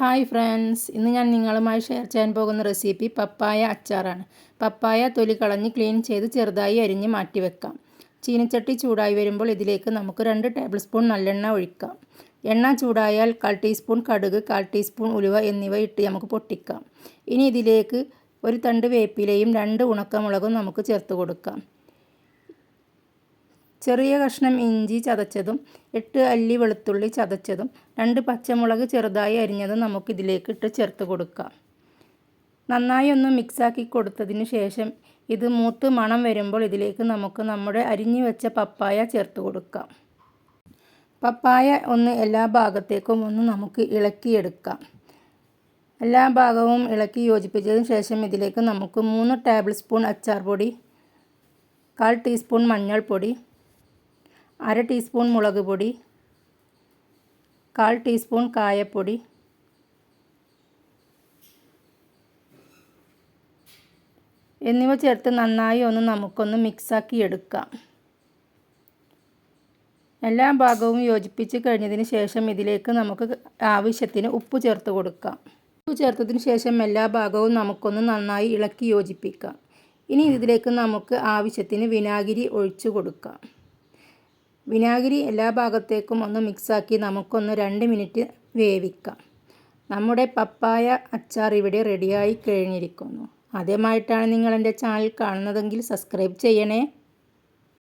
Hi friends, ഇന്ന് ഞാൻ നിങ്ങളുമായി ഷെയർ ചെയ്യാൻ പോകുന്ന റെസിപ്പി പപ്പായ അച്ചാറാണ്. പപ്പായ തൊലി കളഞ്ഞ് ക്ലീൻ ചെയ്ത് ചെറുതായി അരിഞ്ഞ് മാറ്റിവെക്കാം. ചീനച്ചട്ടി ചൂടായി വരുമ്പോൾ ഇതിലേക്ക് നമുക്ക് 2 ടേബിൾ സ്പൂൺ നല്ലെണ്ണ ഒഴിക്കാം. എണ്ണ ചൂടായാൽ 1/4 ടീസ്പൂൺ കടുക്, 1/4 ടീസ്പൂൺ ഉലുവ എന്നിവ ഇട്ട് നമുക്ക് പൊട്ടിക്കാം. ഇനി ഇതിലേക്ക് ഒരു തണ്ട് വേപ്പിലയും 2 ഉണക്കമുളകും നമുക്ക് ചേർത്ത് കൊടുക്കാം. ചെറിയ കഷ്ണം ഇഞ്ചി ചതച്ചതും 8 അല്ലി വെളുത്തുള്ളി ചതച്ചതും 2 പച്ചമുളക് ചെറുതായി അരിഞ്ഞതും നമുക്കിതിലേക്ക് ഇട്ട് ചേർത്ത് കൊടുക്കാം. നന്നായി ഒന്ന് മിക്സാക്കി കൊടുത്തതിന് ശേഷം ഇത് മൂത്ത് മണം വരുമ്പോൾ ഇതിലേക്ക് നമുക്ക് നമ്മുടെ അരിഞ്ഞു വെച്ച പപ്പായ ചേർത്ത് കൊടുക്കാം. പപ്പായ ഒന്ന് എല്ലാ ഭാഗത്തേക്കും ഒന്ന് നമുക്ക് ഇളക്കിയെടുക്കാം. എല്ലാ ഭാഗവും ഇളക്കി യോജിപ്പിച്ചതിന് ശേഷം ഇതിലേക്ക് നമുക്ക് 3 ടേബിൾ സ്പൂൺ അച്ചാർ പൊടി, 1/4 ടീസ്പൂൺ മഞ്ഞൾപ്പൊടി, 1/2 ടീസ്പൂൺ മുളക് പൊടി, 1/4 ടീസ്പൂൺ കായപ്പൊടി, എന്നിവ ചേർത്ത് നന്നായി ഒന്ന് നമുക്കൊന്ന് മിക്സാക്കി എടുക്കാം. എല്ലാ ഭാഗവും യോജിപ്പിച്ച് കഴിഞ്ഞതിന് ശേഷം ഇതിലേക്ക് നമുക്ക് ആവശ്യത്തിന് ഉപ്പ് ചേർത്ത് കൊടുക്കാം. ഉപ്പ് ചേർത്തതിന് ശേഷം എല്ലാ ഭാഗവും നമുക്കൊന്ന് നന്നായി ഇളക്കി യോജിപ്പിക്കാം. ഇനി ഇതിലേക്ക് നമുക്ക് ആവശ്യത്തിന് വിനാഗിരി ഒഴിച്ചു കൊടുക്കാം. വിനാഗിരി എല്ലാ ഭാഗത്തേക്കും ഒന്ന് മിക്സാക്കി നമുക്കൊന്ന് 2 മിനിറ്റ് വേവിക്കാം. നമ്മുടെ പപ്പായ അച്ചാർ ഇവിടെ റെഡിയായി കഴിഞ്ഞിരിക്കുന്നു. ആദ്യമായിട്ടാണ് നിങ്ങൾ എൻ്റെ ചാനൽ കാണുന്നതെങ്കിൽ സബ്സ്ക്രൈബ് ചെയ്യണേ.